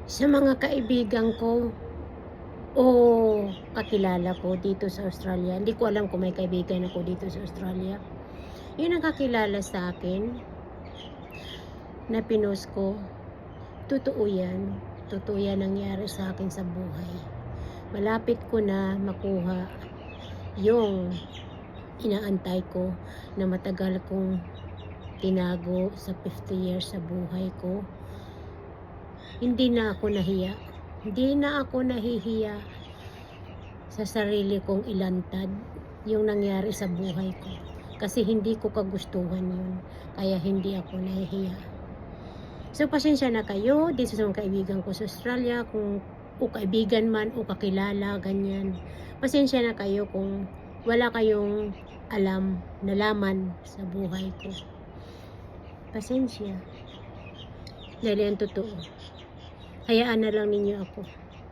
Sa mga kaibigan ko o kakilala ko dito sa Australia, hindi ko alam kung may kaibigan ako dito sa Australia. Yun ang kakilala sa akin na pinost ko. Totoo yan. Totoo yan nangyari sa akin sa buhay. Malapit ko na makuha yung inaantay ko na matagal kong tinago sa 50 years sa buhay ko. Hindi na ako nahiya. Hindi na ako nahihiya sa sarili kong ilantad yung nangyari sa buhay ko. Kasi hindi ko kagustuhan yun. Kaya hindi ako nahihiya. So, pasensya na kayo dito sa mga kaibigan ko sa Australia, kung o kaibigan man o kakilala, ganyan. Pasensya na kayo kung wala kayong nalaman sa buhay ko. Pasensya. Dahil yan totoo. Hayaan na lang ninyo ako.